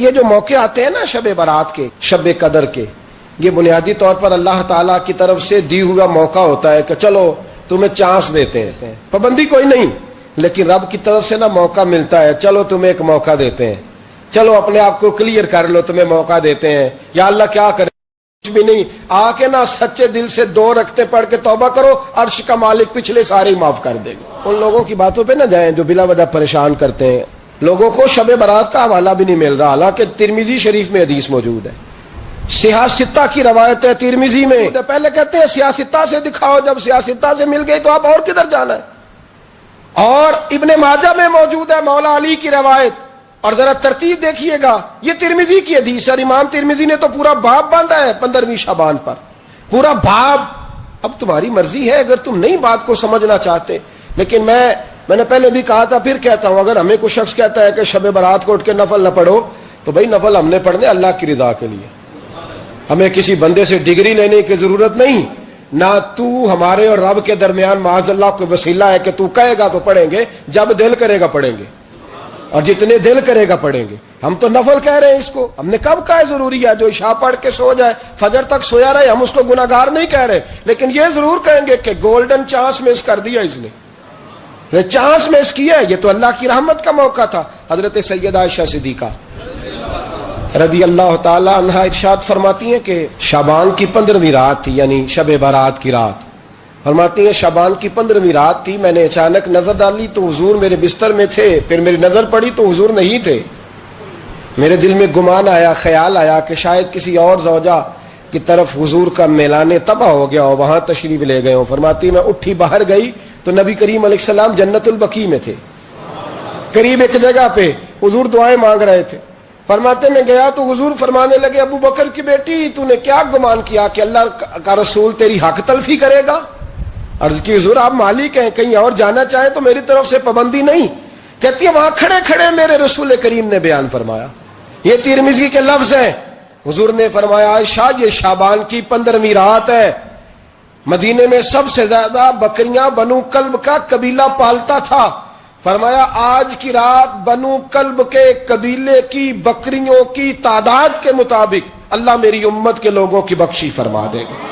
یہ جو موقع آتے ہیں نا شب برات کے، شب قدر کے، یہ بنیادی طور پر اللہ تعالیٰ کی طرف سے دی ہوا موقع ہوتا ہے کہ چلو تمہیں چانس دیتے ہیں، پابندی کوئی نہیں، لیکن رب کی طرف سے نا موقع ملتا ہے، چلو تمہیں ایک موقع دیتے ہیں، چلو اپنے آپ کو کلیئر کر لو، تمہیں موقع دیتے ہیں، یا اللہ کیا کرے کچھ بھی نہیں، آ کے نا سچے دل سے 2 رکعتیں پڑھ کے توبہ کرو، عرش کا مالک پچھلے سارے معاف کر دے گا۔ ان لوگوں کی باتوں پہ نہ جائیں جو بلا وجہ پریشان کرتے ہیں لوگوں کو۔ شب برات کا حوالہ بھی نہیں مل رہا، حالانکہ ترمذی شریف میں حدیث موجود ہے، سیاہ ستہ کی روایت ہے ترمذی میں۔ پہلے کہتے ہیں سیاہ ستہ سے دکھاؤ، جب سیاہ ستہ سے مل گئی تو اب اور کدھر جانا ہے؟ اور ابن ماجہ میں موجود ہے مولا علی کی روایت، اور ذرا ترتیب دیکھیے گا، یہ ترمذی کی حدیث ہے، اور امام ترمذی نے تو پورا باب باندھا ہے 15ویں شعبان پر، پورا باب۔ اب تمہاری مرضی ہے اگر تم نئی بات کو سمجھنا چاہتے، لیکن میں نے پہلے بھی کہا تھا پھر کہتا ہوں، اگر ہمیں کوئی شخص کہتا ہے کہ شب برات کو اٹھ کے نفل نہ پڑھو، تو بھائی نفل ہم نے پڑھنے اللہ کی رضا کے لیے، ہمیں کسی بندے سے ڈگری لینے کی ضرورت نہیں، نہ تو ہمارے اور رب کے درمیان معاذ اللہ کوئی وسیلہ ہے کہ تو کہے گا تو پڑھیں گے، جب دل کرے گا پڑھیں گے، اور جتنے دل کرے گا پڑھیں گے۔ ہم تو نفل کہہ رہے ہیں اس کو، ہم نے کب کہا ہے ضروری ہے جو عشاء پڑھ کے سو جائے فجر تک سویا رہے، ہم اس کو گناہگار نہیں کہہ رہے، لیکن یہ ضرور کہیں گے کہ گولڈن چانس مس کر دیا اس نے، یہ چانس مس کیا ہے، یہ تو اللہ کی رحمت کا موقع تھا۔ حضرت سیدہ عائشہ صدیقہ رضی اللہ تعالی عنہا ارشاد فرماتی ہیں کہ شعبان کی 15ویں رات تھی، یعنی شب برات کی رات، فرماتی ہیں شعبان کی 15ویں رات تھی، میں نے اچانک نظر ڈالی تو حضور میرے بستر میں تھے، پھر میری نظر پڑی تو حضور نہیں تھے، میرے دل میں گمان آیا، خیال آیا کہ شاید کسی اور زوجہ کی طرف حضور کا میلان تباہ ہو گیا ہو، وہاں تشریف لے گئے ہوں۔ فرماتی میں اٹھی باہر گئی تو نبی کریم علیہ السلام جنت البقیع میں تھے، قریب ایک جگہ پہ حضور دعائیں مانگ رہے تھے۔ فرماتے میں گیا تو حضور فرمانے لگے ابو بکر کی بیٹی تو نے کیا گمان کیا کہ اللہ کا رسول تیری حق تلفی کرے گا؟ عرض کی حضور آپ مالک ہیں، کہیں اور جانا چاہیں تو میری طرف سے پابندی نہیں۔ کہتی ہے وہاں کھڑے کھڑے میرے رسول کریم نے بیان فرمایا، یہ ترمذی کے لفظ ہیں، حضور نے فرمایا عائشہ یہ شعبان کی 15ویں رات ہے، مدینے میں سب سے زیادہ بکریاں بنو کلب کا قبیلہ پالتا تھا، فرمایا آج کی رات بنو کلب کے قبیلے کی بکریوں کی تعداد کے مطابق اللہ میری امت کے لوگوں کی بخشی فرما دے گا۔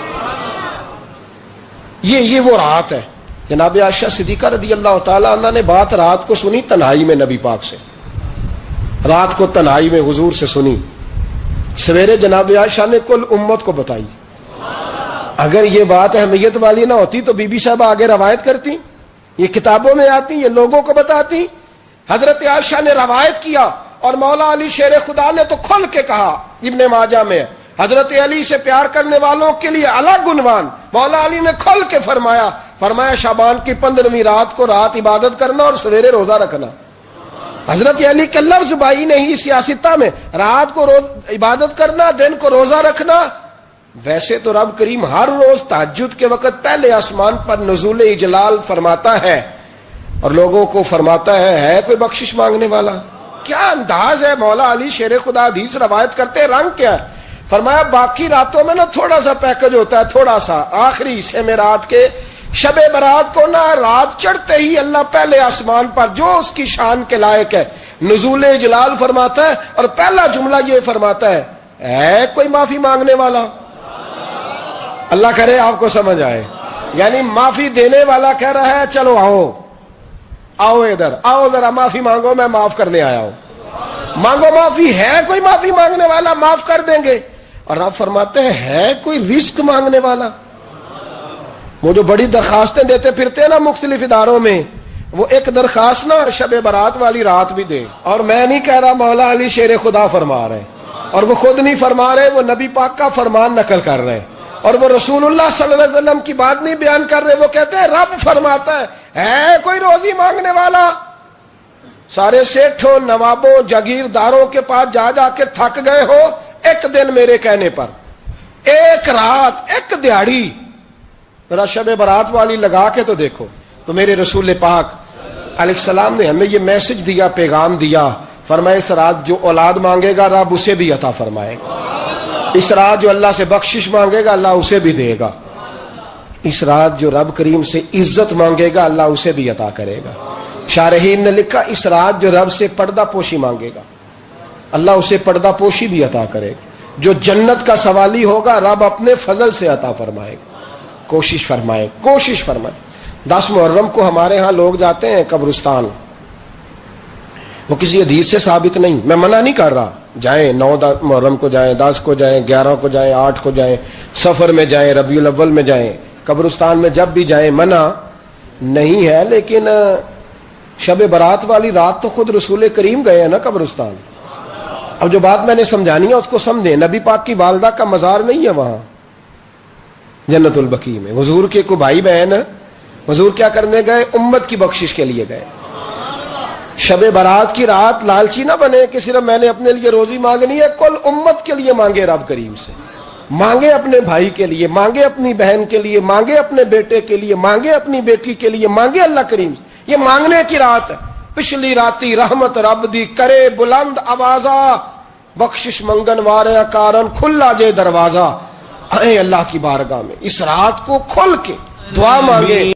یہ وہ رات ہے۔ جناب عائشہ صدیقہ رضی اللہ تعالی عنہ نے بات رات کو سنی تنہائی میں، نبی پاک سے رات کو تنہائی میں حضور سے سنی، سویرے جناب عائشہ نے کل امت کو بتائی۔ اگر یہ بات اہمیت والی نہ ہوتی تو بی بی صاحبہ آگے روایت کرتی، یہ کتابوں میں آتی، یہ لوگوں کو بتاتی۔ حضرت عائشہ نے روایت کیا اور مولا علی شیر خدا نے تو کھل کے کہا، ابن ماجہ میں حضرت علی سے پیار کرنے والوں کے لیے الگ عنوان، مولا علی نے کھل کے فرمایا شعبان کی 15ویں رات کو رات عبادت کرنا اور سویرے روزہ رکھنا۔ حضرت علی کے لفظ بائی نہیں سیاستہ میں، رات کو عبادت کرنا، دن کو روزہ رکھنا۔ ویسے تو رب کریم ہر روز تہجد کے وقت پہلے آسمان پر نزول اجلال فرماتا ہے اور لوگوں کو فرماتا ہے کوئی بخشش مانگنے والا؟ کیا انداز ہے مولا علی شیر خدا حدیث روایت کرتے، رنگ کیا ہے؟ فرمایا باقی راتوں میں نا تھوڑا سا پیکج ہوتا ہے، تھوڑا سا آخری حصے میں رات کے شب برات کو نا رات چڑھتے ہی اللہ پہلے آسمان پر جو اس کی شان کے لائق ہے نزول اجلال فرماتا ہے، اور پہلا جملہ یہ فرماتا ہے کوئی معافی مانگنے والا؟ اللہ کرے آپ کو سمجھ آئے، یعنی معافی دینے والا کہہ رہا ہے چلو آؤ ادھر آؤ ذرا معافی مانگو، میں معاف کرنے آیا ہوں، مانگو معافی۔ ہے کوئی معافی مانگنے والا؟ معاف کر دیں گے۔ اور آپ فرماتے ہیں ہے کوئی رزق مانگنے والا؟ وہ جو بڑی درخواستیں دیتے پھرتے ہیں نا مختلف اداروں میں، وہ ایک درخواست نا شب برات والی رات بھی دے۔ اور میں نہیں کہہ رہا، مولا علی شیر خدا فرما رہے ہیں، اور وہ خود نہیں فرما رہے، وہ نبی پاک کا فرمان نقل کر رہے ہیں، اور وہ رسول اللہ صلی اللہ علیہ وسلم کی بات نہیں بیان کر رہے، وہ کہتے ہیں رب فرماتا ہے کوئی روزی مانگنے والا؟ سارے سیٹھوں نوابوں جاگیرداروں کے پاس جا کے تھک گئے ہو، ایک دن میرے کہنے پر، ایک رات، ایک دیہڑی ذرا شب برات والی لگا کے تو دیکھو۔ تو میرے رسول پاک علیہ السلام نے ہمیں یہ میسج دیا، پیغام دیا، فرمایا اس رات جو اولاد مانگے گا رب اسے بھی عطا فرمائے گا، اس رات جو اللہ سے بخشش مانگے گا اللہ اسے بھی دے گا، اس رات جو رب کریم سے عزت مانگے گا اللہ اسے بھی عطا کرے گا۔ شارحین نے لکھا اس رات جو رب سے پردہ پوشی مانگے گا، اللہ اسے پردہ پوشی بھی عطا کرے گا. جو جنت کا سوالی ہوگا رب اپنے فضل سے عطا فرمائے گا. کوشش فرمائے. 10 محرم کو ہمارے ہاں لوگ جاتے ہیں قبرستان. وہ کسی حدیث سے ثابت نہیں, میں منع نہیں کر رہا, جائیں 9 محرم کو جائیں, 10 کو جائیں, 11 کو جائیں, 8 کو جائیں, سفر میں جائیں, ربیع الاول میں جائیں, قبرستان میں جب بھی جائیں, منع نہیں ہے. لیکن شب برات والی رات تو خود رسول کریم گئے ہیں نا قبرستان. اب جو بات میں نے سمجھانی ہے اس کو سمجھیں. نبی پاک کی والدہ کا مزار نہیں ہے وہاں جنت البقیع میں. حضور کے کو بھائی بہن, حضور کیا کرنے گئے؟ امت کی بخشش کے لیے گئے. شب برات کی رات لالچی نہ بنے کہ صرف میں نے اپنے لیے روزی مانگنی ہے. کل امت کے لیے مانگے رب کریم سے. مانگے اپنے بھائی کے لیے, مانگے اپنی بہن کے لیے, مانگے اپنے بیٹے کے لیے, مانگے اپنی بیٹی کے لیے, مانگے اللہ کریم سے. یہ مانگنے کی رات ہے. پچھلی راتی رحمت رب دی کرے بلند آوازہ, بخشش منگن وارے کارن کھلا جے دروازہ. آئیں اللہ کی بارگاہ میں اس رات کو کھل کے دعا مانگے.